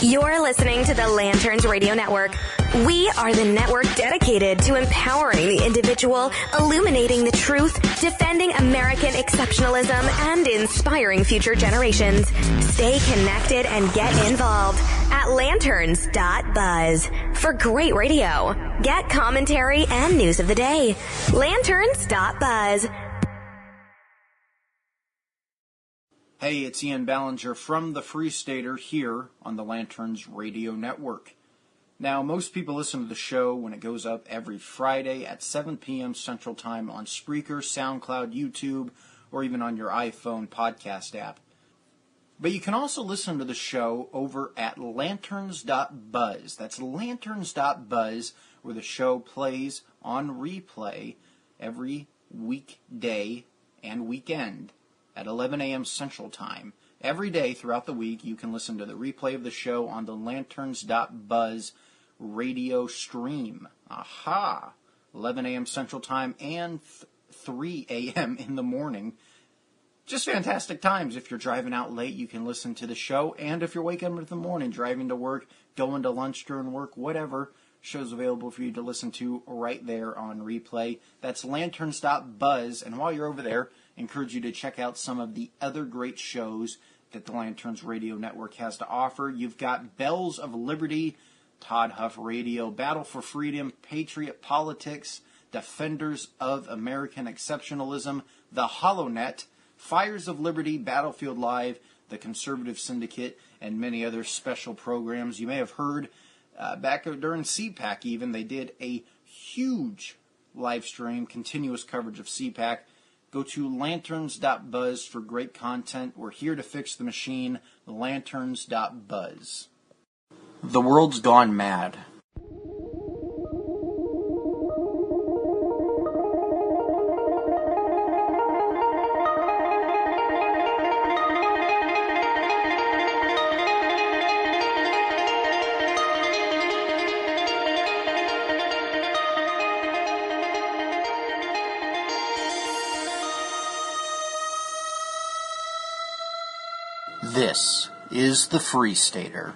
You're listening to the Lanterns Radio Network. We are the network dedicated to empowering the individual, illuminating the truth, defending American exceptionalism, and inspiring future generations. Stay connected and get involved at lanterns.buzz for great radio. Get commentary and news of the day. Lanterns.buzz. Hey, it's Ian Ballinger from the Free Stater here on the Lanterns Radio Network. Now, most people listen to the show when it goes up every Friday at 7 p.m. Central Time on Spreaker, SoundCloud, YouTube, or even on your iPhone podcast app. But you can also listen to the show over at lanterns.buzz. That's lanterns.buzz, where the show plays on replay every weekday and weekend at 11 a.m. Central Time. Every day throughout the week, you can listen to the replay of the show on the lanterns.buzz radio stream. Aha! 11 a.m. Central Time and 3 a.m. in the morning. Just fantastic times. If you're driving out late, you can listen to the show. And if you're waking up in the morning, driving to work, going to lunch during work, whatever, show's available for you to listen to right there on replay. That's lanterns.buzz. And while you're over there, I encourage you to check out some of the other great shows that the Lanterns Radio Network has to offer. You've got Bells of Liberty, Todd Huff Radio, Battle for Freedom, Patriot Politics, Defenders of American Exceptionalism, The HoloNet, Fires of Liberty, Battlefield Live, The Conservative Syndicate, and many other special programs. You may have heard back during CPAC even, they did a huge live stream, continuous coverage of CPAC. Go to lanterns.buzz for great content. We're here to fix the machine. Lanterns.buzz. The world's gone mad. This is the Free Stater.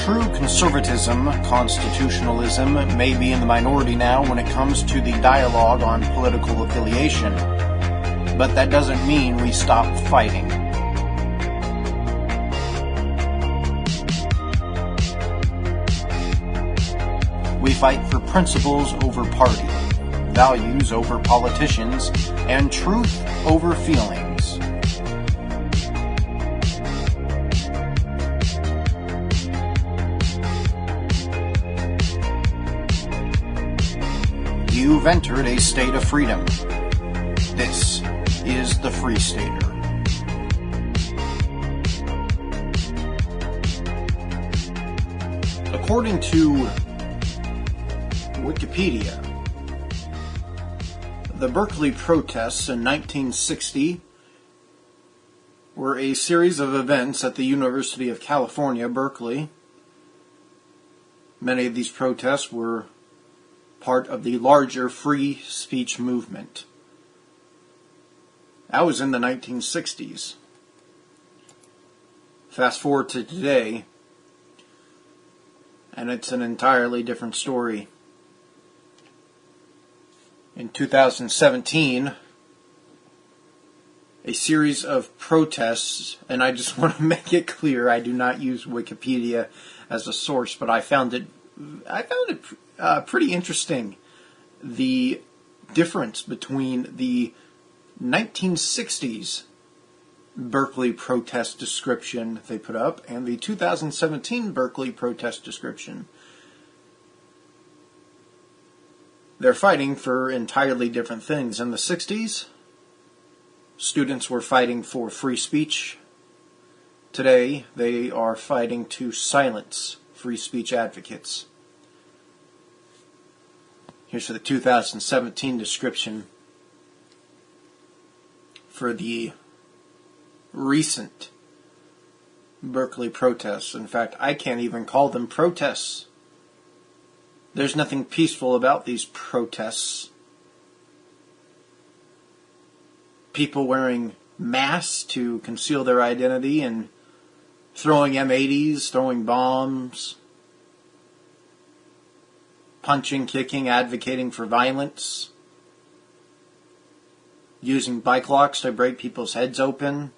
True conservatism, constitutionalism, may be in the minority now when it comes to the dialogue on political affiliation, but that doesn't mean we stop fighting. We fight for principles over party, values over politicians, and truth over feelings. You've entered a state of freedom. This is the Free Stater. According to Wikipedia, the Berkeley protests in 1960 were a series of events at the University of California, Berkeley. Many of these protests were part of the larger free speech movement. That was in the 1960s. Fast forward to today, and it's an entirely different story. In 2017, a series of protests, and I just want to make it clear, I do not use Wikipedia as a source, but I found it pretty interesting, the difference between the 1960s Berkeley protest description they put up and the 2017 Berkeley protest description. They're fighting for entirely different things. In the 60s, students were fighting for free speech. Today, they are fighting to silence free speech advocates. Here's the 2017 description for the recent Berkeley protests. In fact, I can't even call them protests. There's nothing peaceful about these protests. People wearing masks to conceal their identity and throwing M80s, throwing bombs, punching, kicking, advocating for violence, using bike locks to break people's heads open,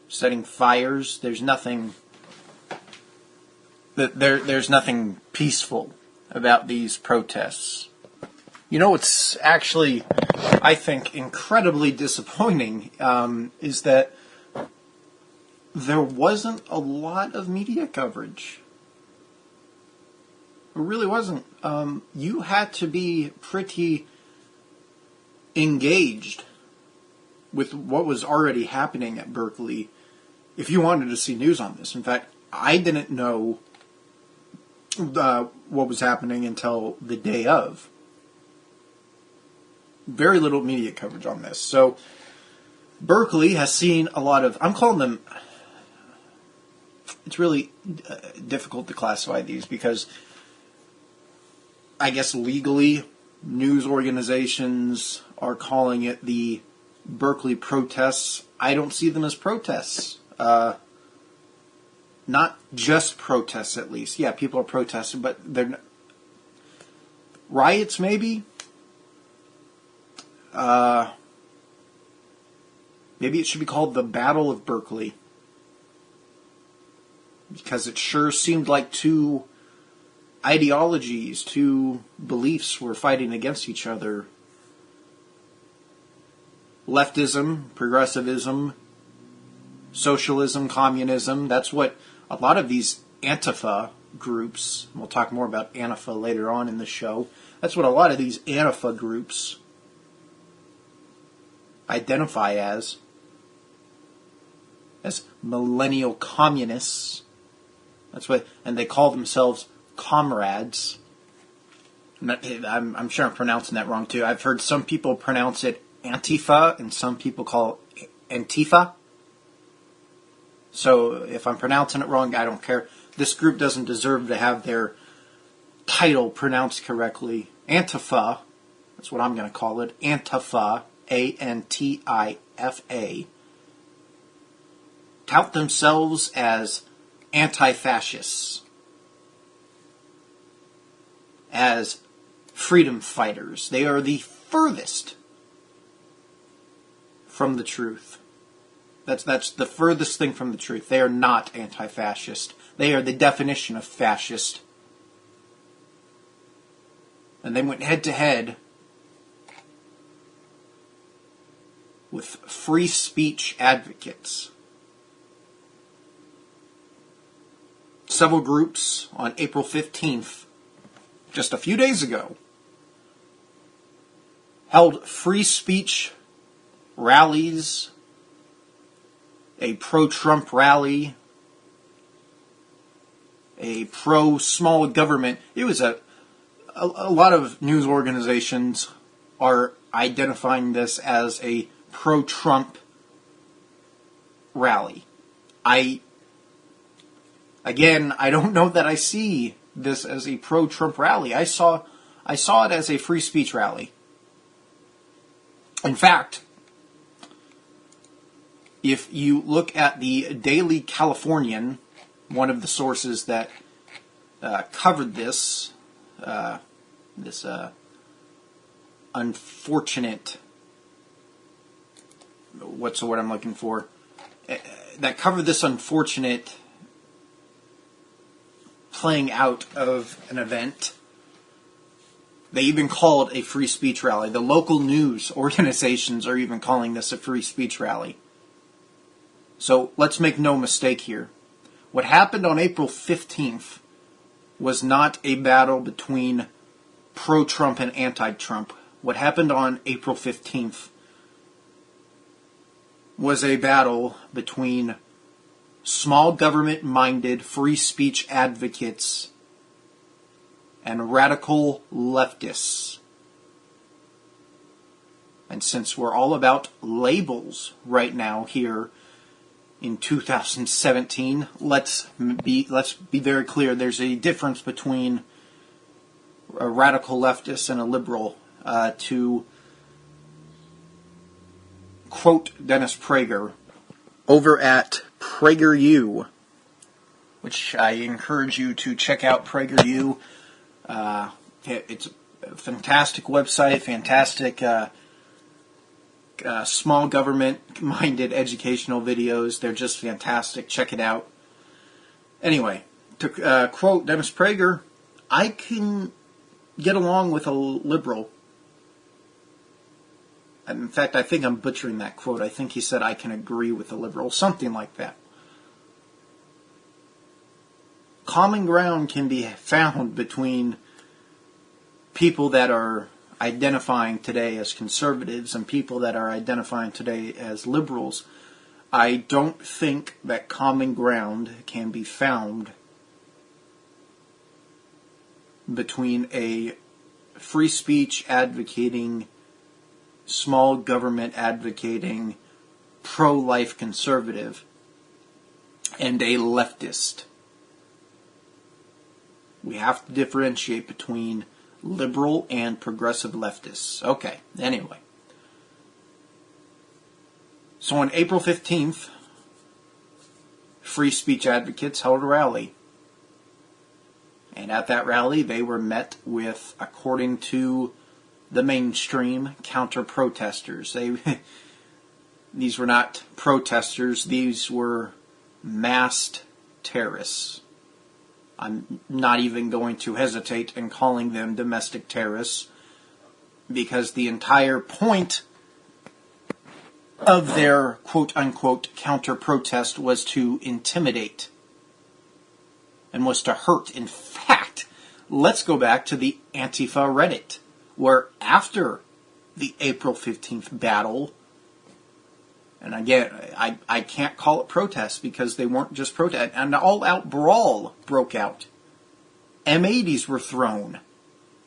setting fires. There's nothing peaceful about these protests. You know what's actually, I think, incredibly disappointing is that there wasn't a lot of media coverage. It really wasn't. You had to be pretty engaged with what was already happening at Berkeley if you wanted to see news on this. In fact, I didn't know what was happening until the day of. Very little media coverage on this. So Berkeley has seen a lot of, I'm calling them, it's really difficult to classify these because I guess legally news organizations are calling it the Berkeley protests. I don't see them as protests. Not just protests, at least. Yeah, people are protesting, but they're not. Riots, maybe? Maybe it should be called the Battle of Berkeley. Because it sure seemed like two ideologies, two beliefs were fighting against each other. Leftism, progressivism, socialism, communism. That's what a lot of these Antifa groups, we'll talk more about Antifa later on in the show, that's what a lot of these Antifa groups identify as millennial communists. That's what, and they call themselves comrades. I'm sure I'm pronouncing that wrong too. I've heard some people pronounce it Antifa and some people call it Antifa. So if I'm pronouncing it wrong, I don't care. This group doesn't deserve to have their title pronounced correctly. Antifa, that's what I'm going to call it. Antifa, Antifa, tout themselves as anti-fascists, as freedom fighters. They are the furthest from the truth. That's the furthest thing from the truth. They are not anti-fascist. They are the definition of fascist. And they went head-to-head with free speech advocates. Several groups on April 15th, just a few days ago, held free speech rallies, a pro-Trump rally, a pro-small government. It was a lot of news organizations are identifying this as a pro-Trump rally. I don't know that I see this as a pro-Trump rally. I saw it as a free speech rally. In fact, if you look at the Daily Californian, one of the sources that covered this unfortunate, what's the word I'm looking for? That covered this unfortunate playing out of an event. They even called a free speech rally. The local news organizations are even calling this a free speech rally. So let's make no mistake here. What happened on April 15th was not a battle between pro-Trump and anti-Trump. What happened on April 15th was a battle between small government-minded free speech advocates and radical leftists. And since we're all about labels right now here, in 2017. Let's be very clear. There's a difference between a radical leftist and a liberal. To quote Dennis Prager over at PragerU, which I encourage you to check out. PragerU. It's a fantastic website, fantastic small government-minded educational videos. They're just fantastic. Check it out. Anyway, to quote Dennis Prager, I can get along with a liberal. In fact, I think I'm butchering that quote. I think he said, I can agree with a liberal, something like that. Common ground can be found between people that are identifying today as conservatives and people that are identifying today as liberals. I don't think that common ground can be found between a free speech advocating, small government advocating, pro-life conservative and a leftist. We have to differentiate between liberal and progressive leftists. Okay, anyway. So on April 15th, free speech advocates held a rally. And at that rally, they were met with, according to the mainstream, counter-protesters. These were not protesters, these were masked terrorists. I'm not even going to hesitate in calling them domestic terrorists, because the entire point of their quote-unquote counter-protest was to intimidate and was to hurt. In fact, let's go back to the Antifa Reddit, where after the April 15th battle, and again, I can't call it protests because they weren't just protests, an all-out brawl broke out. M80s were thrown.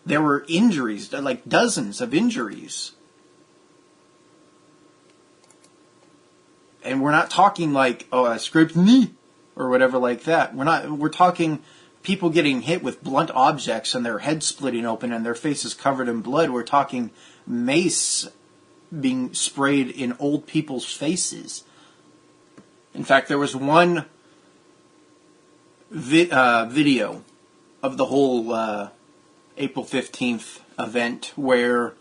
There were injuries, like dozens of injuries. And we're not talking like, a scraped knee or whatever like that. We're talking people getting hit with blunt objects and their heads splitting open and their faces covered in blood. We're talking mace being sprayed in old people's faces. In fact, there was one video of the whole April 15th event where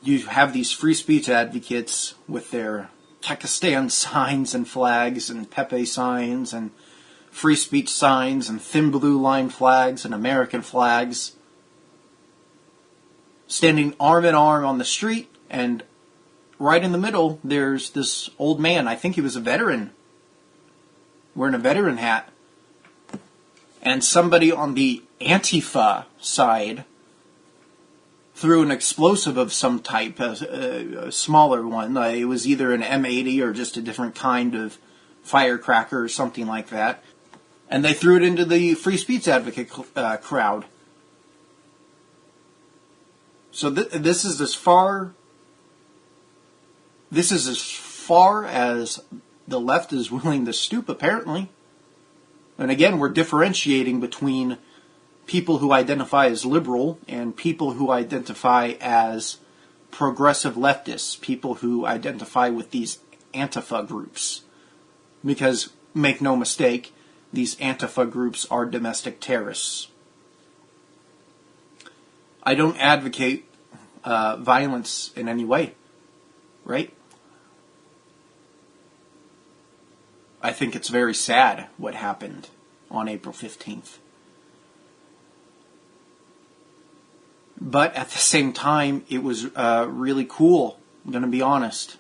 you have these free speech advocates with their Pakistan signs and flags and Pepe signs and free speech signs and thin blue line flags and American flags, standing arm in arm on the street, and right in the middle there's this old man, I think he was a veteran, wearing a veteran hat, and somebody on the Antifa side threw an explosive of some type, a smaller one. It was either an M80 or just a different kind of firecracker or something like that. And they threw it into the free speech advocate crowd. So this is as far as the left is willing to stoop, apparently. And again, we're differentiating between people who identify as liberal and people who identify as progressive leftists, people who identify with these Antifa groups. Because, make no mistake, these Antifa groups are domestic terrorists. I don't advocate violence in any way, right? I think it's very sad what happened on April 15th. But at the same time, it was really cool, I'm going to be honest.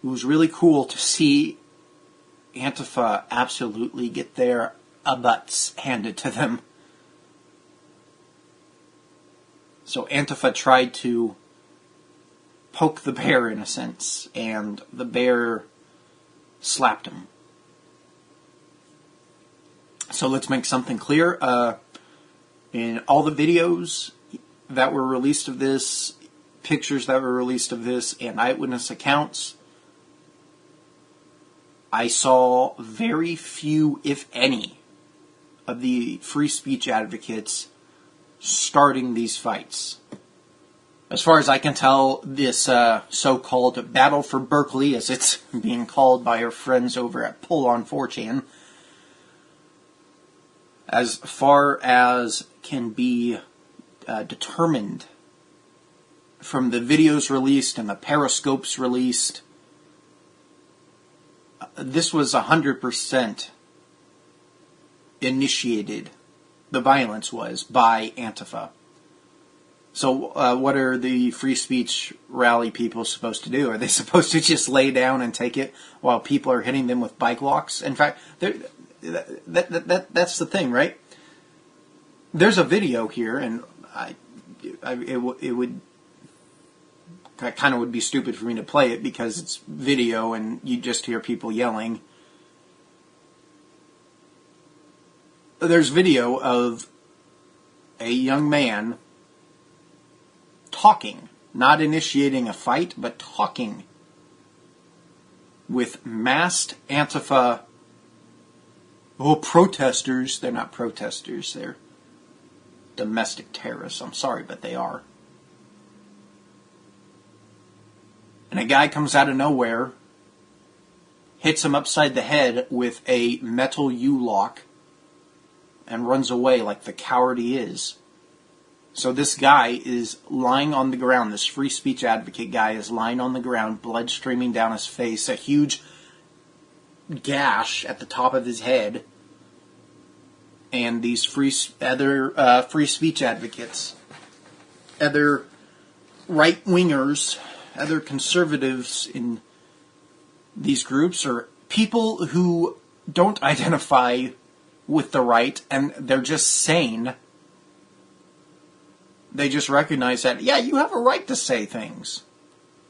It was really cool to see Antifa absolutely get their butts handed to them. So Antifa tried to poke the bear in a sense, and the bear slapped him. So let's make something clear. In all the videos that were released of this, pictures that were released of this, and eyewitness accounts, I saw very few, if any, of the free speech advocates starting these fights. As far as I can tell, this so-called Battle for Berkeley, as it's being called by our friends over at Pull on 4chan, as far as can be determined from the videos released and the periscopes released, this was 100% initiated, the violence was, by Antifa. So what are the free speech rally people supposed to do? Are they supposed to just lay down and take it while people are hitting them with bike locks? In fact, that's the thing, right? There's a video here, and it would kind of would be stupid for me to play it because it's video and you just hear people yelling. There's video of a young man talking, not initiating a fight, but talking with masked Antifa protesters. They're not protesters, they're domestic terrorists. I'm sorry, but they are. And a guy comes out of nowhere, hits him upside the head with a metal U-lock, and runs away like the coward he is. So this guy is lying on the ground, this free speech advocate guy is lying on the ground, blood streaming down his face, a huge gash at the top of his head, and these other free speech advocates, other right-wingers, other conservatives in these groups, are people who don't identify with the right, and they're just sane. They just recognize that, yeah, you have a right to say things.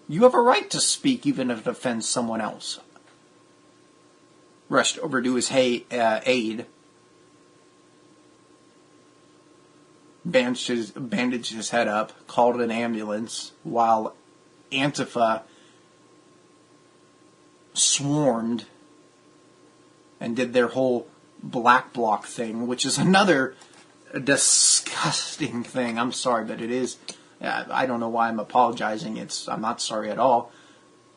You have a right to speak, even if it offends someone else. Rushed over to his aide, bandaged his head up, called an ambulance, while Antifa swarmed and did their whole black bloc thing, which is another disgusting thing. I'm sorry, but it is. I don't know why I'm apologizing. I'm not sorry at all.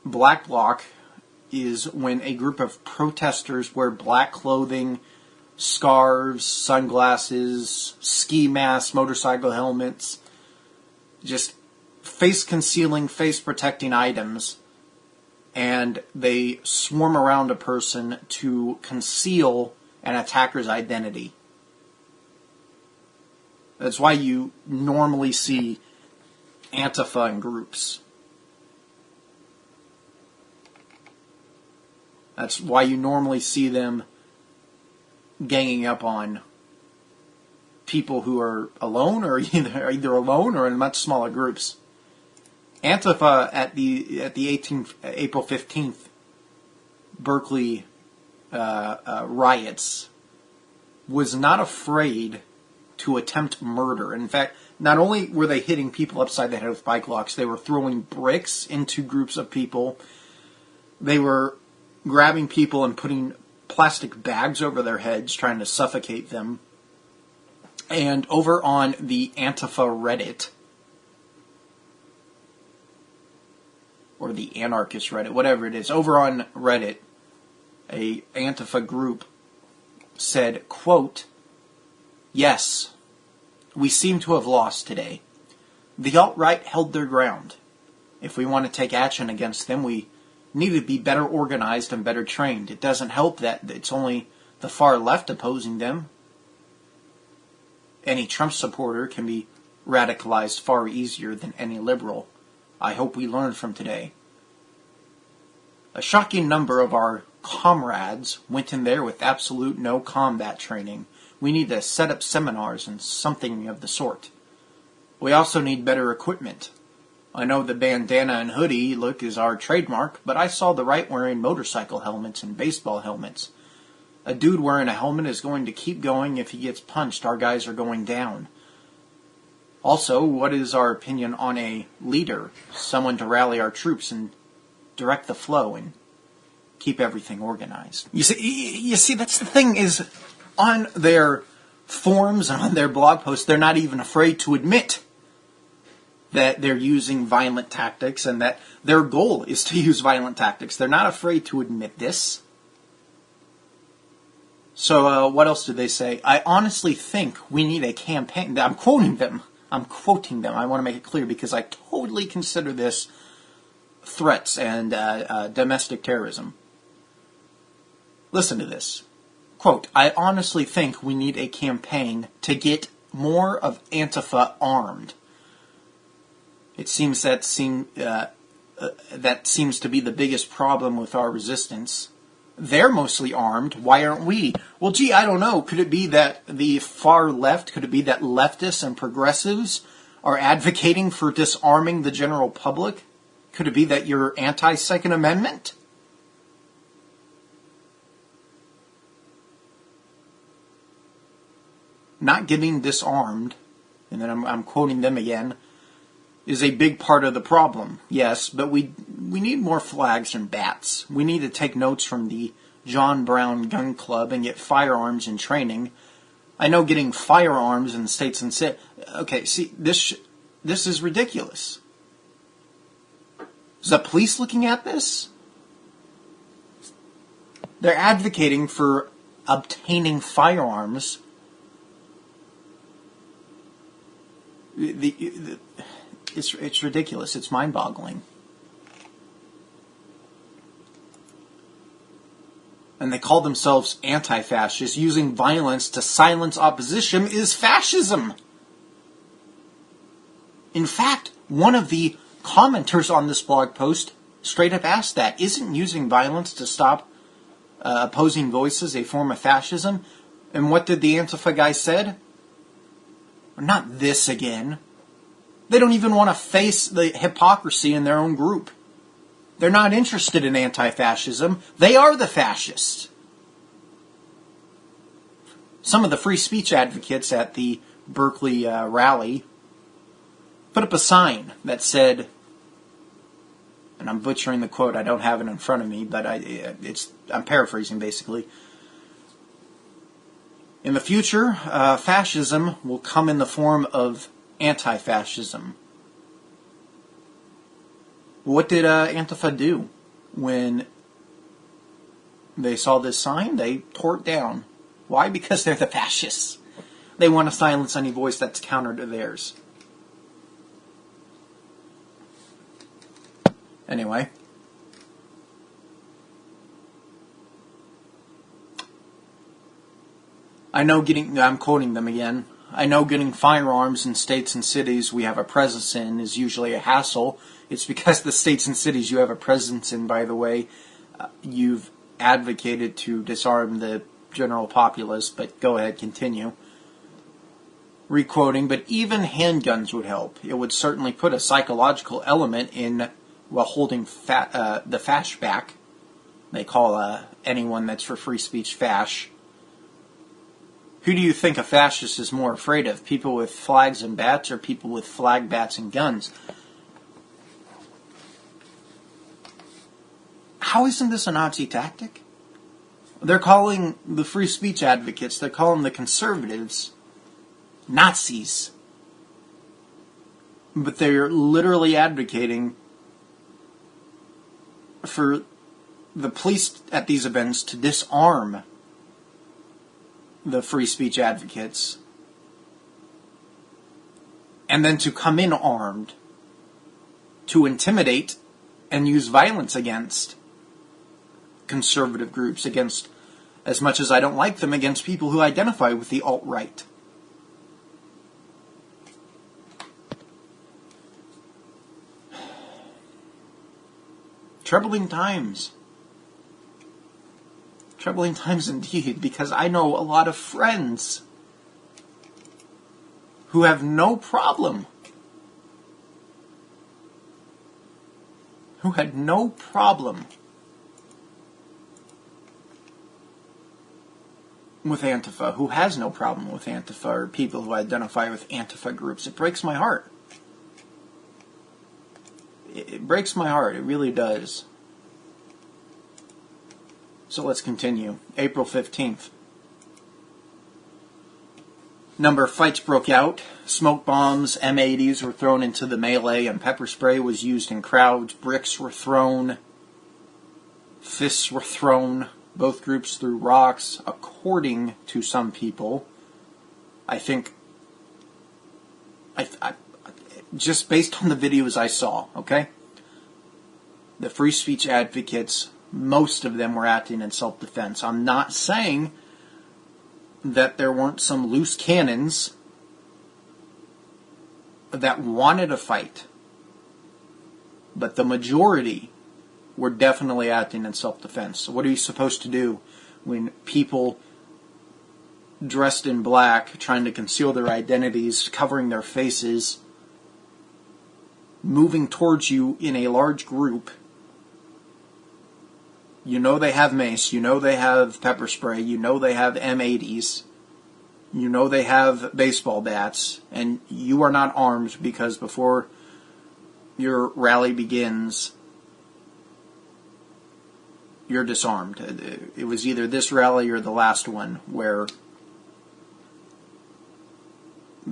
Black bloc is when a group of protesters wear black clothing, scarves, sunglasses, ski masks, motorcycle helmets, just face-concealing, face-protecting items, and they swarm around a person to conceal an attacker's identity. That's why you normally see Antifa in groups. That's why you normally see them ganging up on people who are alone, or either alone or in much smaller groups. Antifa at the April 15th Berkeley riots was not afraid to attempt murder. In fact, not only were they hitting people upside the head with bike locks, they were throwing bricks into groups of people. They were grabbing people and putting plastic bags over their heads, trying to suffocate them. And over on the Antifa Reddit, or the anarchist Reddit, whatever it is, over on Reddit, a Antifa group said, quote, "Yes, we seem to have lost today. The alt-right held their ground. If we want to take action against them, we need to be better organized and better trained. It doesn't help that it's only the far left opposing them. Any Trump supporter can be radicalized far easier than any liberal. I hope we learn from today. A shocking number of our comrades went in there with absolute no combat training. We need to set up seminars and something of the sort. We also need better equipment. I know the bandana and hoodie look is our trademark, but I saw the right wearing motorcycle helmets and baseball helmets. A dude wearing a helmet is going to keep going. If he gets punched, our guys are going down. Also, what is our opinion on a leader, someone to rally our troops and direct the flow? And keep everything organized. You see, that's the thing is, on their forums and on their blog posts, they're not even afraid to admit that they're using violent tactics and that their goal is to use violent tactics. They're not afraid to admit this. So what else do they say? I honestly think we need a campaign. I'm quoting them. I want to make it clear because I totally consider this threats and domestic terrorism. Listen to this. Quote, I honestly think we need a campaign to get more of Antifa armed. It seems that seems to be the biggest problem with our resistance. They're mostly armed. Why aren't we? Well, gee, I don't know. Could it be that the far left, could it be that leftists and progressives are advocating for disarming the general public? Could it be that you're anti-Second Amendment? Not getting disarmed, and then I'm quoting them again, is a big part of the problem. Yes, but we need more flags and bats. We need to take notes from the John Brown Gun Club and get firearms in training. I know getting firearms in the states and okay, see, this is ridiculous. Is the police looking at this? They're advocating for obtaining firearms. It's ridiculous. It's mind-boggling. And they call themselves anti-fascists. Using violence to silence opposition is fascism. In fact, one of the commenters on this blog post straight up asked that. Isn't using violence to stop opposing voices a form of fascism? And what did the Antifa guy said? Not this again. They don't even want to face the hypocrisy in their own group. They're not interested in anti-fascism. They are the fascists. Some of the free speech advocates at the Berkeley rally put up a sign that said, and I'm butchering the quote, I don't have it in front of me, but I'm paraphrasing basically. In the future, fascism will come in the form of anti-fascism. What did Antifa do when they saw this sign? They tore it down. Why? Because they're the fascists. They want to silence any voice that's counter to theirs. Anyway. I'm quoting them again. I know getting firearms in states and cities we have a presence in is usually a hassle. It's because the states and cities you have a presence in, by the way, you've advocated to disarm the general populace, but go ahead, continue. Requoting, but even handguns would help. It would certainly put a psychological element in while holding the fash back. They call anyone that's for free speech fash. Who do you think a fascist is more afraid of? People with flags and bats or people with flag, bats, and guns? How isn't this a Nazi tactic? They're calling the free speech advocates, they're calling the conservatives Nazis. But they're literally advocating for the police at these events to disarm the free speech advocates and then to come in armed to intimidate and use violence against conservative groups, against, as much as I don't like them, against people who identify with the alt-right. Troubling times. Troubling times indeed, because I know a lot of friends who have no problem, who had no problem with Antifa, who has no problem with Antifa, or people who identify with Antifa groups. It breaks my heart. It breaks my heart. It really does. So let's continue. April 15th. Number of fights broke out. Smoke bombs, M80s were thrown into the melee, and pepper spray was used in crowds. Bricks were thrown. Fists were thrown. Both groups threw rocks. According to some people, I think, just based on the videos I saw, okay? The free speech advocates, most of them were acting in self-defense. I'm not saying that there weren't some loose cannons that wanted a fight, but the majority were definitely acting in self-defense. So what are you supposed to do when people dressed in black, trying to conceal their identities, covering their faces, moving towards you in a large group? You know they have mace, you know they have pepper spray, you know they have M80s, you know they have baseball bats, and you are not armed because before your rally begins, you're disarmed. It was either this rally or the last one where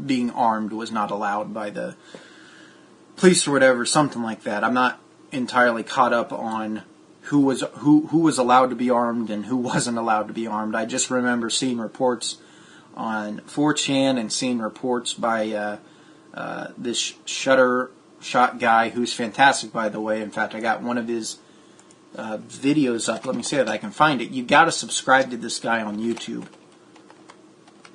being armed was not allowed by the police or whatever, something like that. I'm not entirely caught up on who was allowed to be armed and who wasn't allowed to be armed. I just remember seeing reports on 4chan and seeing reports by this Shutter Shot guy, who's fantastic, by the way. In fact, I got one of his videos up. Let me see if I can find it. You got to subscribe to this guy on YouTube.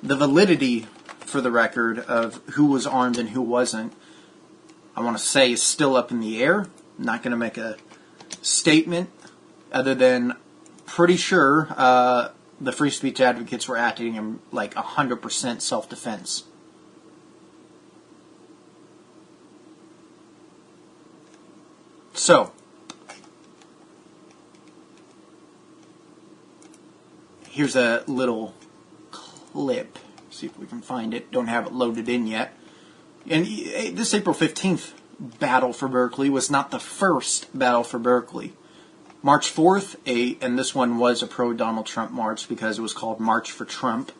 The validity, for the record, of who was armed and who wasn't, I want to say, is still up in the air. I'm not going to make a statement other than pretty sure the free speech advocates were acting in like 100% self-defense. So, here's a little clip. See if we can find it. Don't have it loaded in yet. And this April 15th battle for Berkeley was not the first battle for Berkeley. March 4th, and this one was a pro-Donald Trump march because it was called March for Trump,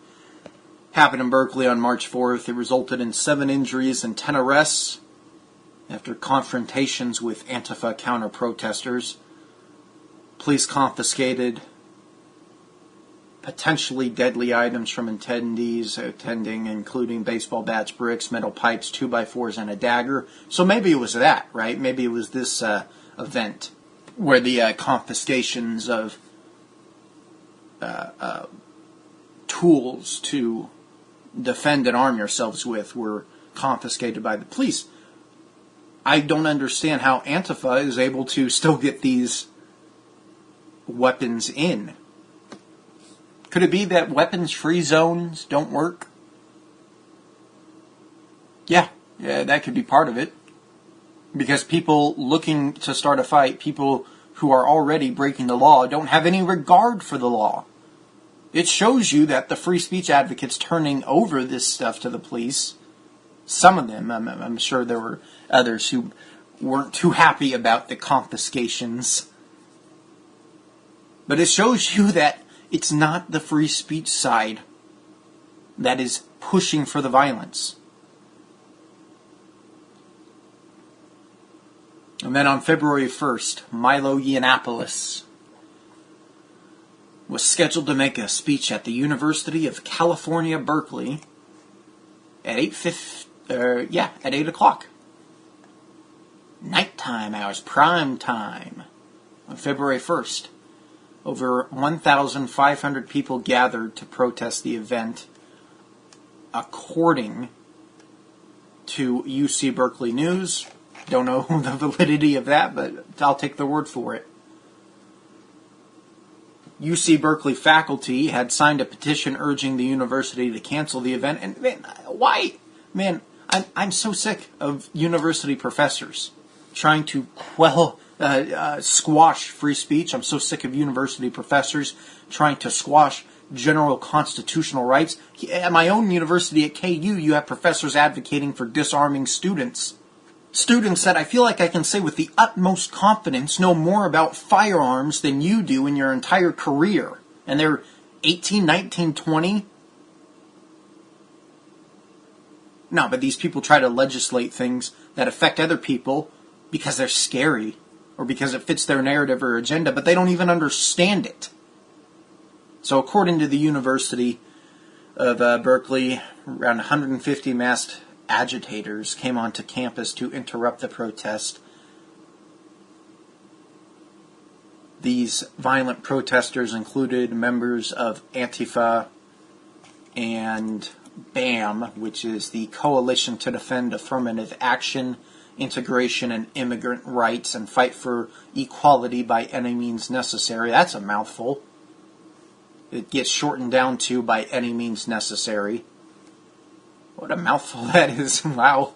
happened in Berkeley on March 4th. It resulted in 7 injuries and 10 arrests after confrontations with Antifa counter-protesters. Police confiscated potentially deadly items from attendees attending, including baseball bats, bricks, metal pipes, 2x4s, and a dagger. So maybe it was that, right? Maybe it was this event where the confiscations of tools to defend and arm yourselves with were confiscated by the police. I don't understand how Antifa is able to still get these weapons in. Could it be that weapons-free zones don't work? Yeah, that could be part of it. Because people looking to start a fight, people who are already breaking the law, don't have any regard for the law. It shows you that the free speech advocates turning over this stuff to the police, some of them, I'm sure there were others who weren't too happy about the confiscations. But it shows you that it's not the free speech side that is pushing for the violence. And then on February 1st, Milo Yiannopoulos was scheduled to make a speech at the University of California, Berkeley at 8 o'clock. Nighttime hours, prime time, on February 1st. Over 1,500 people gathered to protest the event, according to UC Berkeley News. Don't know the validity of that, but I'll take the word for it. UC Berkeley faculty had signed a petition urging the university to cancel the event. And man, why? Man, I'm so sick of university professors trying to squash free speech. I'm so sick of university professors trying to squash general constitutional rights. At my own university at KU, you have professors advocating for disarming students. students that I feel like I can say with the utmost confidence know more about firearms than you do in your entire career. And they're 18, 19, 20. No, but these people try to legislate things that affect other people because they're scary or because it fits their narrative or agenda, but they don't even understand it. So according to the University of Berkeley, around 150 masked agitators came onto campus to interrupt the protest. These violent protesters included members of Antifa and BAM, which is the Coalition to Defend Affirmative Action, Integration, and Immigrant Rights, and Fight for Equality by Any Means Necessary. That's a mouthful. It gets shortened down to by any means necessary. What a mouthful that is. Wow.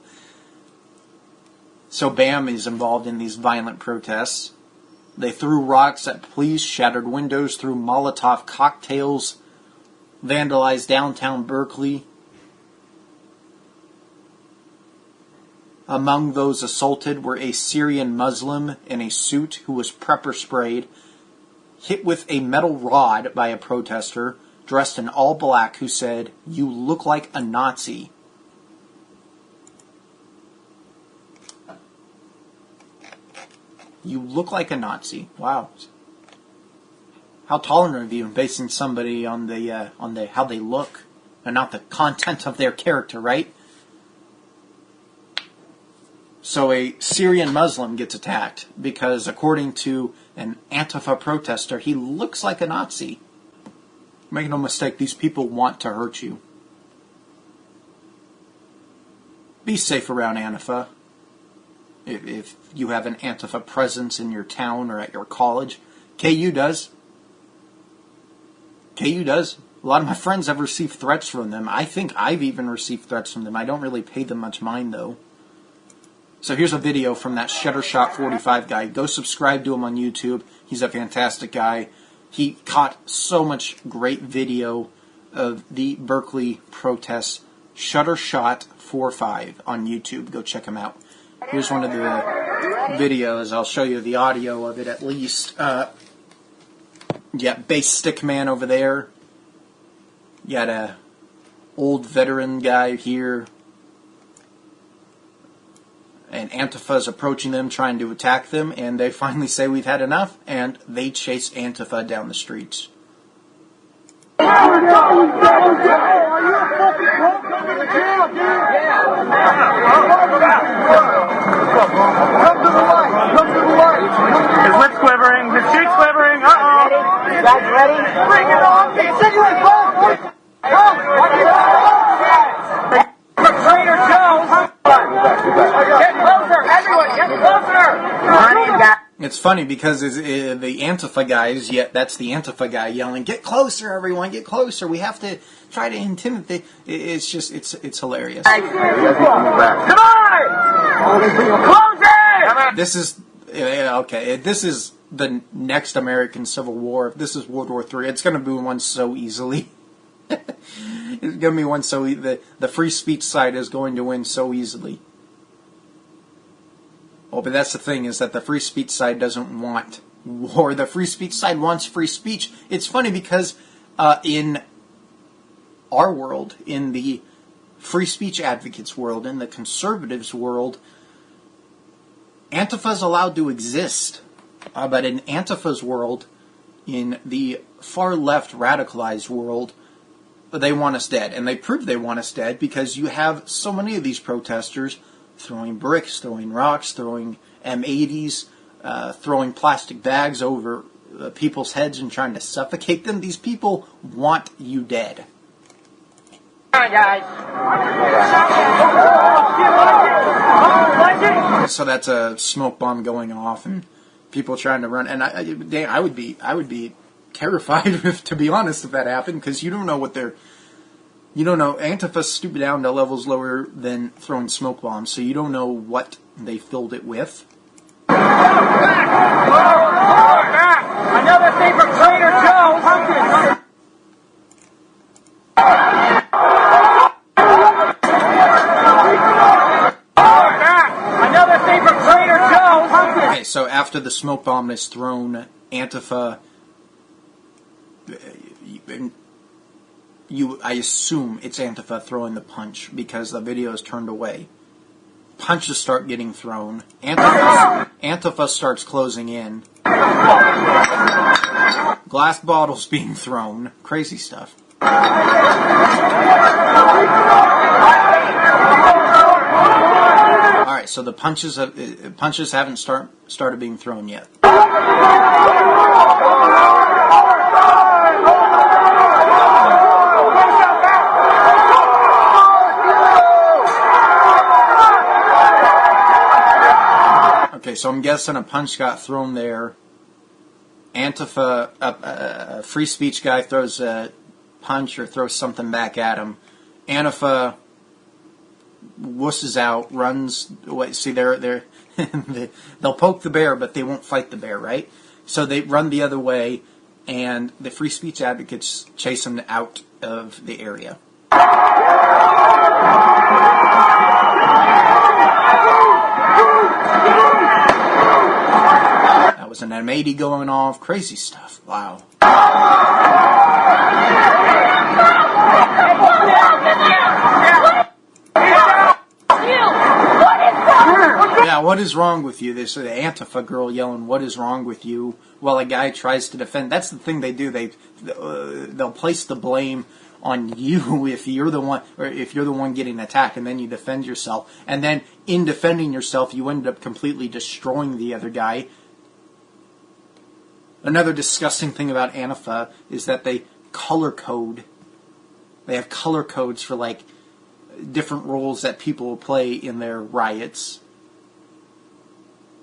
So BAM is involved in these violent protests. They threw rocks at police, shattered windows, threw Molotov cocktails, vandalized downtown Berkeley. Among those assaulted were a Syrian Muslim in a suit who was pepper sprayed, hit with a metal rod by a protester dressed in all black who said, "You look like a Nazi." You look like a Nazi. Wow. How tolerant of you basing somebody on the how they look and not the content of their character, right? So a Syrian Muslim gets attacked because, according to an Antifa protester, he looks like a Nazi. Make no mistake, these people want to hurt you. Be safe around Antifa. If you have an Antifa presence in your town or at your college, KU does. KU does. A lot of my friends have received threats from them. I think I've even received threats from them. I don't really pay them much mind, though. So here's a video from that Shuttershot 45 guy. Go subscribe to him on YouTube. He's a fantastic guy. He caught so much great video of the Berkeley protests. Shuttershot 45 on YouTube. Go check him out. Here's one of the videos. I'll show you the audio of it at least. Yeah, bass stick man over there. You got a old veteran guy here. And Antifa's approaching them, trying to attack them, and they finally say we've had enough, and they chase Antifa down the streets. His lips quivering, his cheeks quivering, uh-oh. You guys ready? Bring it on! Insinuate both! Trader Joe! Get closer! Everyone, get closer! It's funny because the Antifa guys, that's the Antifa guy yelling, "Get closer, everyone, get closer. We have to try to intimidate." It's just, it's hilarious. Come on! Close it! This is, okay, this is the next American Civil War. If this is World War III, it's going to be one so easily. It's going to be one so the free speech side is going to win so easily. Oh, but that's the thing, is that the free speech side doesn't want war. The free speech side wants free speech. It's funny because in our world, in the free speech advocates world, in the conservatives world, Antifa's allowed to exist. But in Antifa's world, in the far left radicalized world, they want us dead. And they prove they want us dead because you have so many of these protesters throwing bricks, throwing rocks, throwing M80s, throwing plastic bags over people's heads and trying to suffocate them. These people want you dead. Come on, guys. So that's a smoke bomb going off and people trying to run. And I would be terrified, to be honest, if that happened, because you don't know what they're... You don't know. Antifa's stupid down to levels lower than throwing smoke bombs, so you don't know what they filled it with. Another thing from Trader Joe's. Another Okay, so after the smoke bomb is thrown, Antifa, I assume it's Antifa throwing the punch because the video is turned away. Punches start getting thrown. Antifa starts closing in. Glass bottles being thrown. Crazy stuff. Alright, so the punches haven't started being thrown yet. Okay, so I'm guessing a punch got thrown there. Antifa, a free speech guy throws a punch or throws something back at him. Antifa wusses out, runs away. See, they'll poke the bear, but they won't fight the bear, right? So they run the other way, and the free speech advocates chase them out of the area. That was an M80 going off. Crazy stuff. Wow. Yeah, what is wrong with you? This Antifa girl yelling, "What is wrong with you?" While a guy tries to defend. That's the thing they do. They'll place the blame on you if you're the one, or if you're the one getting attacked, and then you defend yourself. And then in defending yourself, you end up completely destroying the other guy. Another disgusting thing about Antifa is that they color code. They have color codes for like different roles that people will play in their riots.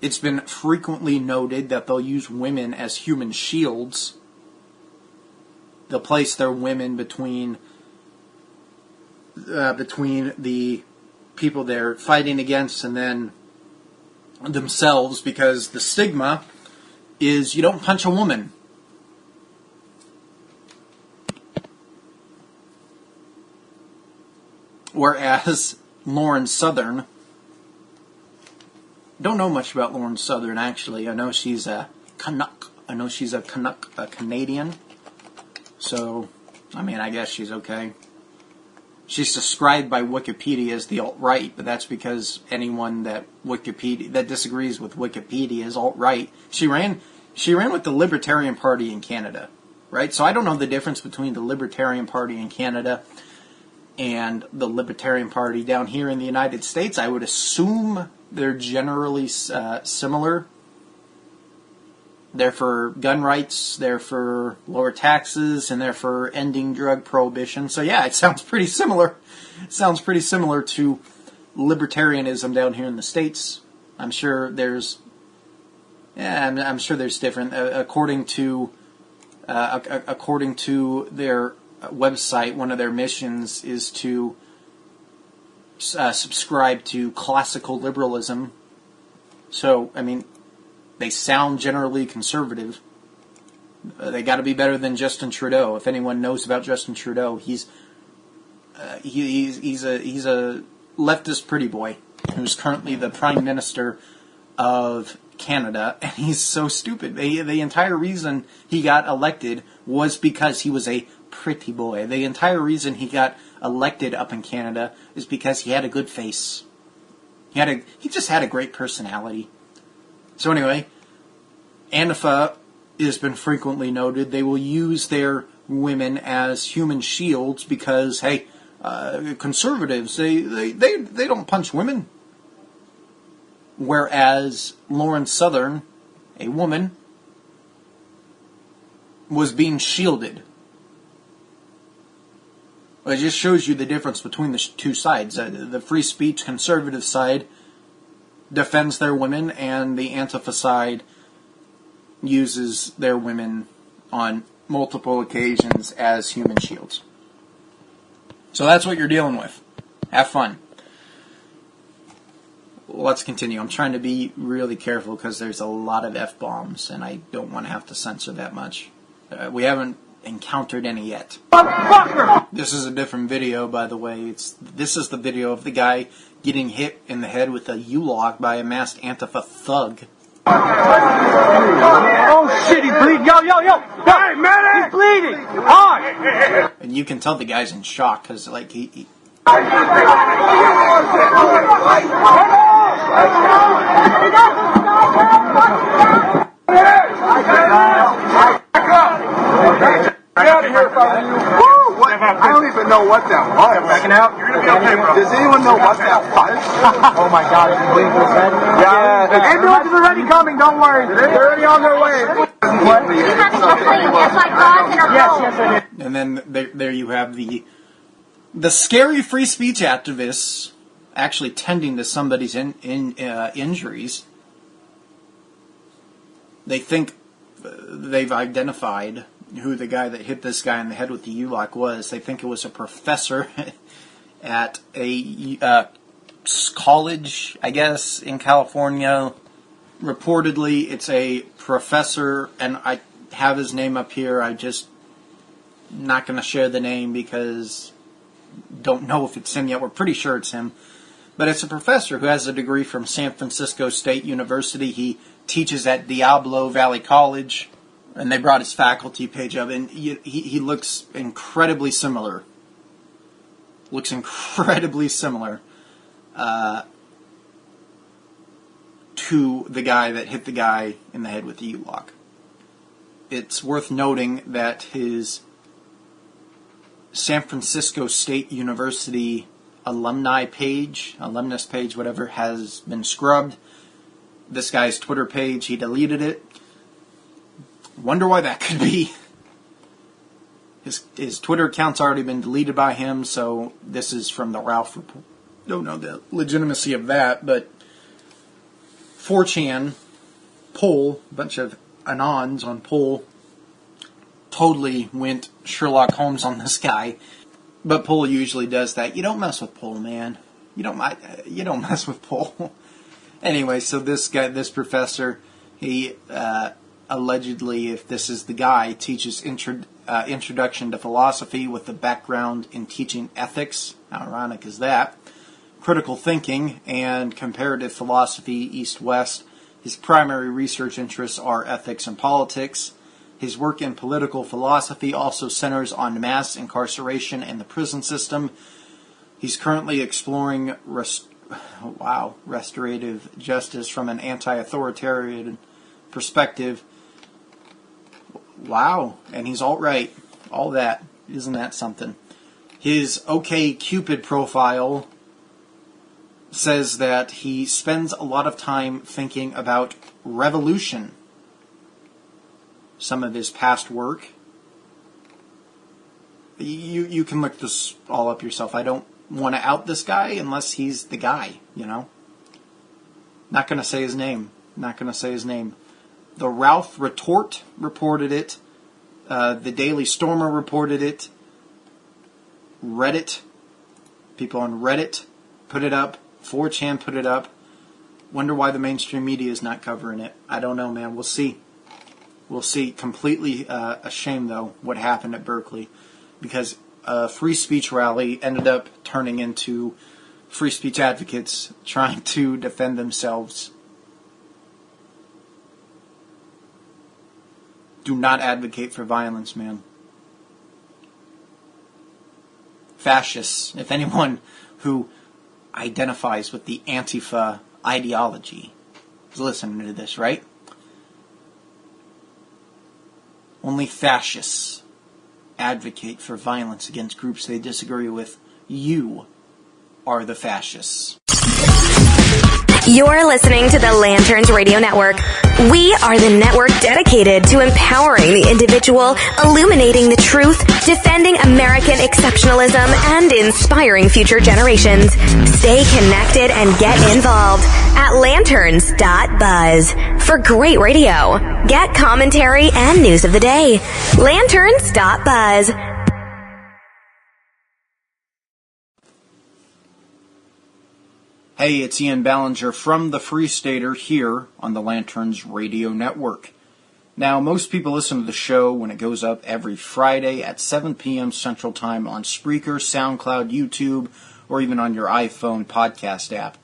It's been frequently noted that they'll use women as human shields. They'll place their women between the people they're fighting against and then themselves, because the stigma is you don't punch a woman. Whereas Lauren Southern, don't know much about Lauren Southern actually. I know she's a Canuck. A Canadian. So, I mean, I guess she's okay. She's described by Wikipedia as the alt-right, but that's because anyone that disagrees with Wikipedia is alt-right. She ran with the Libertarian Party in Canada, right? So I don't know the difference between the Libertarian Party in Canada and the Libertarian Party down here in the United States. I would assume they're generally similar. They're for gun rights, they're for lower taxes, and they're for ending drug prohibition. So yeah, it sounds pretty similar. It sounds pretty similar to libertarianism down here in the States. I'm sure there's different. According to their website, one of their missions is to subscribe to classical liberalism. So, I mean, they sound generally conservative. They got to be better than Justin Trudeau. If anyone knows about Justin Trudeau, he's a leftist pretty boy who's currently the Prime Minister of Canada, and he's so stupid. The entire reason he got elected was because he was a pretty boy. The entire reason he got elected up in Canada is because he had a good face. He just had a great personality. So anyway, Antifa has been frequently noted. They will use their women as human shields because, hey, conservatives, they don't punch women. Whereas Lauren Southern, a woman, was being shielded. It just shows you the difference between the two sides. The free speech conservative side defends their women, and the Antifa side uses their women on multiple occasions as human shields. So that's what you're dealing with. Have fun. Let's continue. I'm trying to be really careful because there's a lot of F-bombs, and I don't want to have to censor that much. We haven't encountered any yet. This is a different video, by the way. This is the video of the guy getting hit in the head with a U-log by a masked Antifa thug. Oh shit, he's bleeding. Yo. Hey, man, he's bleeding. Hard. And you can tell the guy's in shock because, like, he I don't even know what that was. Backing out. You're gonna be okay, bro. Does anyone know what that was? Oh my God, he's bleeding his head. Yeah. Ambulance is already coming. Don't worry. They're already on their way. What? Yes, I did. And then there you have the scary free speech activists actually tending to somebody's injuries. They think they've identified who the guy that hit this guy in the head with the U-lock was. They think it was a professor at a college, I guess, in California. Reportedly, it's a professor, and I have his name up here. I just not going to share the name because don't know if it's him yet. We're pretty sure it's him. But it's a professor who has a degree from San Francisco State University. He teaches at Diablo Valley College, and they brought his faculty page up, and he looks incredibly similar. Looks incredibly similar to the guy that hit the guy in the head with the U-lock. It's worth noting that his San Francisco State University alumnus page, whatever, has been scrubbed. This guy's Twitter page, he deleted it. Wonder why that could be. His Twitter account's already been deleted by him, so this is from the Ralph report. Don't know the legitimacy of that, but 4chan, poll, a bunch of anons on poll, totally went Sherlock Holmes on this guy. But poll usually does that. You don't mess with poll, man. You don't mess with poll. Anyway, so this guy, this professor, he allegedly, if this is the guy, teaches introduction to philosophy with a background in teaching ethics. How ironic is that? Critical thinking and comparative philosophy, East-West. His primary research interests are ethics and politics. His work in political philosophy also centers on mass incarceration and the prison system. He's currently exploring restorative justice from an anti-authoritarian perspective. Wow, and he's alt-right. All that. Isn't that something? His OkCupid profile says that he spends a lot of time thinking about revolution. Some of his past work. You can look this all up yourself. I don't want to out this guy unless he's the guy, you know. Not going to say his name. The Ralph Retort reported it. The Daily Stormer reported it. Reddit. People on Reddit put it up. 4chan put it up. Wonder why the mainstream media is not covering it. I don't know, man. We'll see. Completely a shame, though, what happened at Berkeley. Because a free speech rally ended up turning into free speech advocates trying to defend themselves. Do not advocate for violence, man. Fascists, if anyone who identifies with the Antifa ideology is listening to this, right? Only fascists advocate for violence against groups they disagree with. You are the fascists. You're listening to the Lanterns Radio Network. We are the network dedicated to empowering the individual, illuminating the truth, defending American exceptionalism, and inspiring future generations. Stay connected and get involved at lanterns.buzz. For great radio, get commentary and news of the day. Lanterns.buzz. Hey, it's Ian Ballinger from the Free Stater here on the Lanterns Radio Network. Now, most people listen to the show when it goes up every Friday at 7 p.m. Central Time on Spreaker, SoundCloud, YouTube, or even on your iPhone podcast app.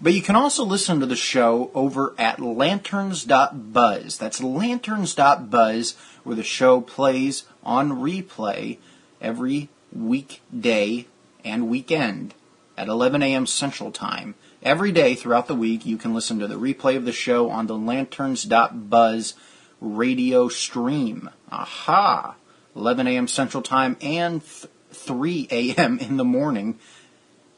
But you can also listen to the show over at lanterns.buzz. That's lanterns.buzz, where the show plays on replay every weekday and weekend at 11 a.m. Central Time. Every day throughout the week, you can listen to the replay of the show on the lanterns.buzz radio stream. Aha! 11 a.m. Central Time and 3 a.m. in the morning.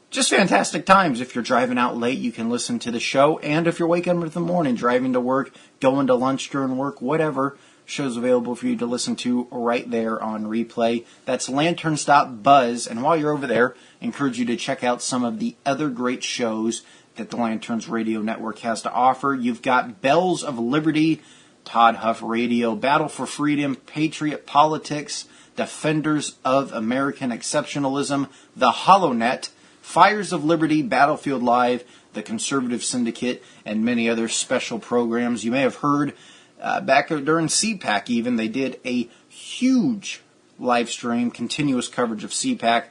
Just fantastic times. If you're driving out late, you can listen to the show. And if you're waking up in the morning, driving to work, going to lunch during work, whatever, show's available for you to listen to right there on replay. That's lanterns.buzz. And while you're over there, I encourage you to check out some of the other great shows that the Lanterns Radio Network has to offer. You've got Bells of Liberty, Todd Huff Radio, Battle for Freedom, Patriot Politics, Defenders of American Exceptionalism, The HoloNet, Fires of Liberty, Battlefield Live, The Conservative Syndicate, and many other special programs. You may have heard back during CPAC even, they did a huge live stream, continuous coverage of CPAC.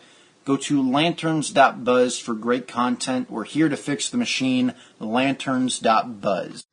Go to lanterns.buzz for great content. We're here to fix the machine. Lanterns.buzz.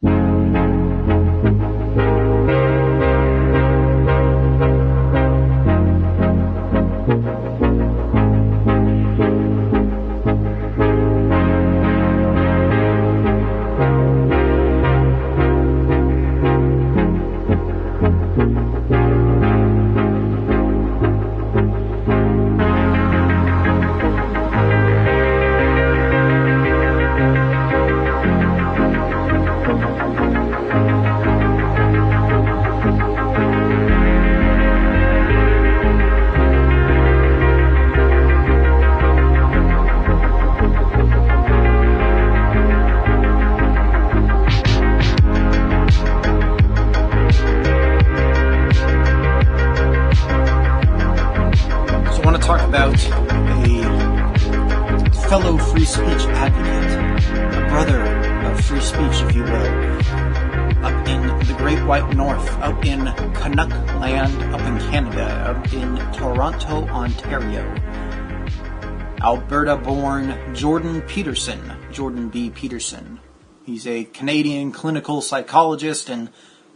Alberta-born Jordan Peterson, Jordan B. Peterson. He's a Canadian clinical psychologist and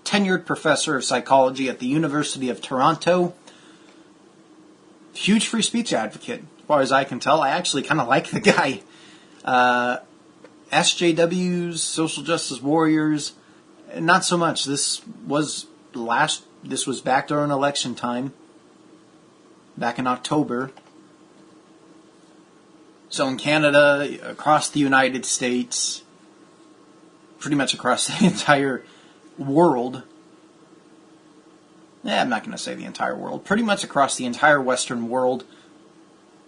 tenured professor of psychology at the University of Toronto. Huge free speech advocate, as far as I can tell. I actually kind of like the guy. SJWs, social justice warriors, not so much. This was back during election time, back in October. So in Canada, across the United States, pretty much across the entire world, I'm not going to say the entire world, pretty much across the entire Western world,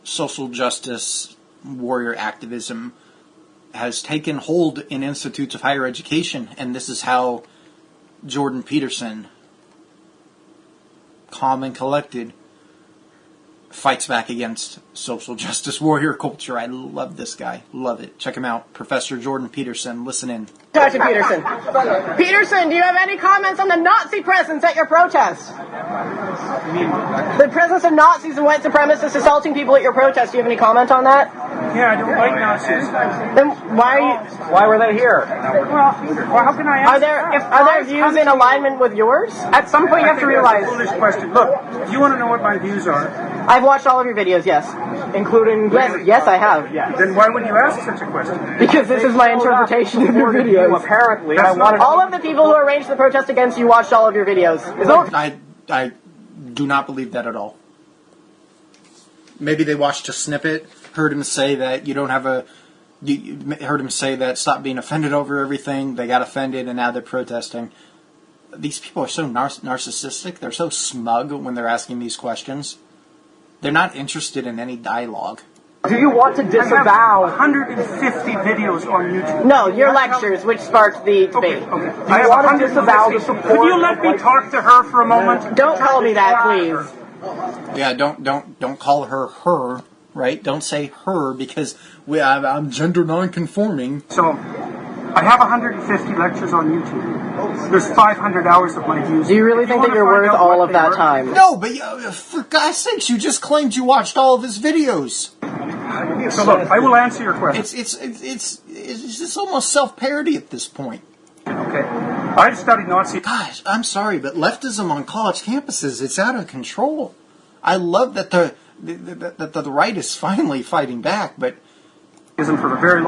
social justice, warrior activism has taken hold in institutes of higher education, and this is how Jordan Peterson, calm and collected, fights back against social justice warrior culture. I love this guy. Love it. Check him out. Professor Jordan Peterson. Listen in. Dr. Peterson. Peterson, do you have any comments on the Nazi presence at your protest? The presence of Nazis and white supremacists assaulting people at your protest. Do you have any comment on that? Yeah, I don't like Nazis. Then why were they here? Well, how can I answer Are their views in alignment with yours? At some point you have to realize... Foolish question. Look, if you want to know what my views are... I've watched all of your videos, yes. Including... Yes, I have. Yeah. Then why would you ask such a question? Because this is my interpretation of your videos. Apparently. All of the people who arranged the protest against you watched all of your videos. I do not believe that at all. Maybe they watched a snippet, heard him say that heard him say that stop being offended over everything, they got offended, and now they're protesting. These people are so narcissistic, they're so smug when they're asking these questions. They're not interested in any dialogue. Do you want to disavow... 150 videos on YouTube. No, your lectures, which sparked the debate. Okay. I have want to disavow the support... Could you let me talk to her for a moment? Don't call me that, please. Yeah, don't call her, right? Don't say her, because I'm gender non-conforming. So, I have 150 lectures on YouTube. There's 500 hours of my views. Do you really think that you're worth all of that time? No, but for God's sakes, you just claimed you watched all of his videos. So look, I will answer your question. it's just almost self-parody at this point. Okay. I've studied Nazi... Gosh, I'm sorry, but leftism on college campuses, it's out of control. I love that the right is finally fighting back, but for a very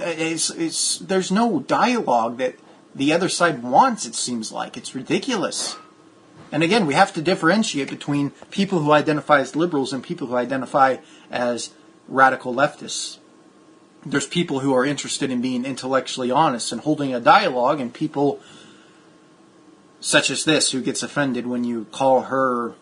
there's no dialogue that the other side wants, it seems like. It's ridiculous. And again, we have to differentiate between people who identify as liberals and people who identify as radical leftists. There's people who are interested in being intellectually honest and holding a dialogue, and people such as this who gets offended when you call her.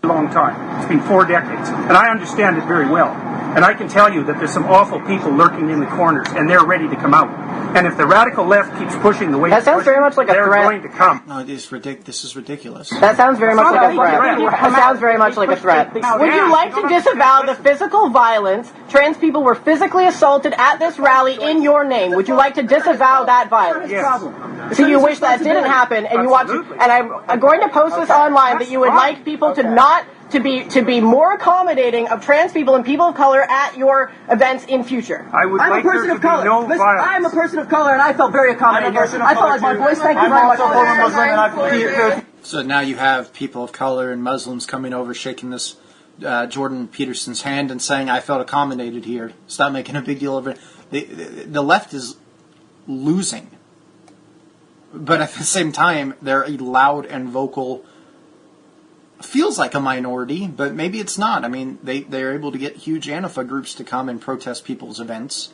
long time. It's been 4 decades. And I understand it very well. And I can tell you that there's some awful people lurking in the corners, and they're ready to come out. And if the radical left keeps pushing the way that sounds very much like a threat. They're going to come. No, this is ridiculous. That sounds very much like a threat. That sounds very much like a threat. Would you like to disavow the physical violence? Trans people were physically assaulted at this rally in your name. Would you like to disavow that violence? Yes. So you wish that didn't happen, and you want to, and I'm going to post this online that you would like people to not to be more accommodating of trans people and people of color at your events in future. I would like there to be no violence. I'm a person of color, and I felt very accommodating. I felt like my voice. Thank you very much. So now you have people of color and Muslims coming over, shaking this Jordan Peterson's hand and saying, "I felt accommodated here." Stop making a big deal of it. The left is losing, but at the same time, they're a loud and vocal. Feels like a minority, but maybe it's not. I mean, they're able to get huge Antifa groups to come and protest people's events.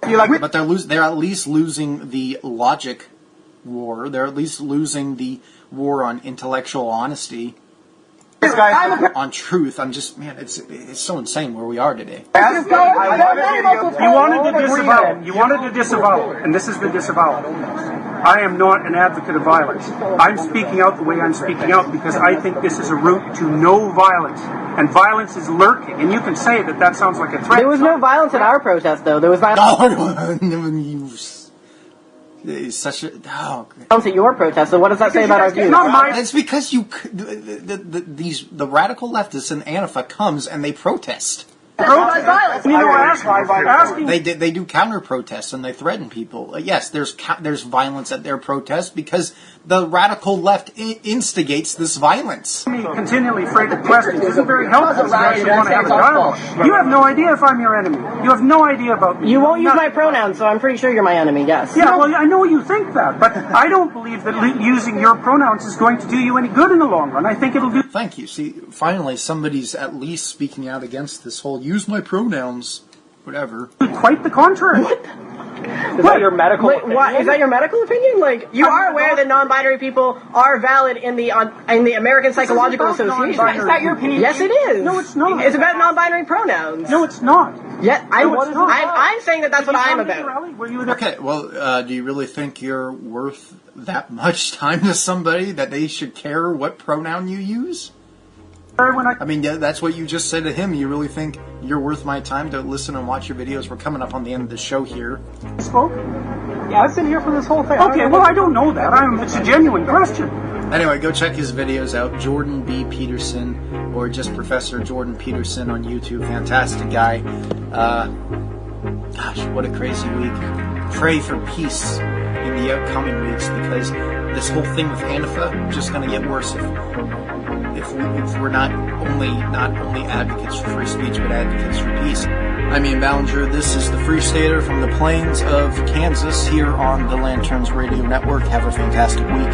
But they're at least losing the logic war. They're at least losing the war on intellectual honesty. On truth. I'm just, man, it's so insane where we are today. You wanted to disavow, and this is the disavowal. I am not an advocate of violence. I'm speaking out the way I'm speaking out because I think this is a route to no violence. And violence is lurking. And you can say that sounds like a threat. There was no violence at our protest, though. There was violence. It's such a... Oh. Violence at your protest, so what does that say about our views? It's because the radical leftists in Antifa comes and they protest. They do counter protests and they threaten people. Yes, there's violence at their protests because the radical left instigates this violence. Continually afraid of questions isn't very helpful. You actually want to have a dialogue. You have no idea if I'm your enemy. You have no idea about me. You won't use my pronouns, so I'm pretty sure you're my enemy. Yes. Yeah, well, I know you think that, but I don't believe that using your pronouns is going to do you any good in the long run. I think it'll do. Thank you. See, finally, somebody's at least speaking out against this whole use my pronouns, whatever. Quite the contrary. What? Is that your medical opinion? Is that your medical opinion? Like, you are aware that non-binary people are valid in the American Psychological Association. Is that your opinion? Yes, it is. No, it's not. It's about non-binary pronouns. No, it's not. Yeah, I'm saying that's what I'm about. Okay, well, do you really think you're worth that much time to somebody that they should care what pronoun you use? I mean, yeah, that's what you just said to him. You really think you're worth my time to listen and watch your videos? We're coming up on the end of the show here. Spoke? Yeah, I've been here for this whole thing. Okay, well, I don't know that. It's a genuine question. Anyway, go check his videos out. Jordan B. Peterson, or just Professor Jordan Peterson on YouTube. Fantastic guy. Gosh, what a crazy week. Pray for peace in the upcoming weeks because this whole thing with Antifa is just going to get worse if we're not only advocates for free speech, but advocates for peace. I'm Ian Ballinger. This is the Free Stater from the plains of Kansas here on the Lanterns Radio Network. Have a fantastic week.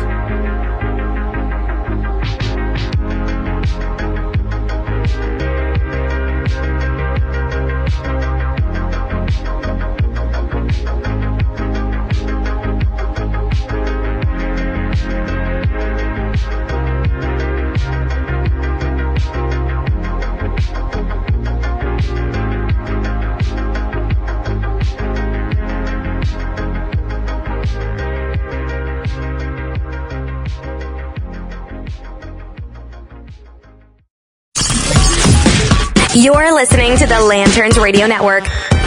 You're listening to the Lanterns Radio Network.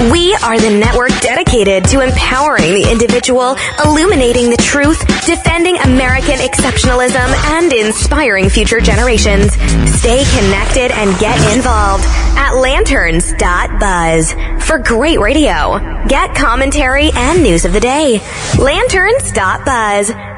We are the network dedicated to empowering the individual, illuminating the truth, defending American exceptionalism, and inspiring future generations. Stay connected and get involved at lanterns.buzz. For great radio, get commentary and news of the day. Lanterns.buzz.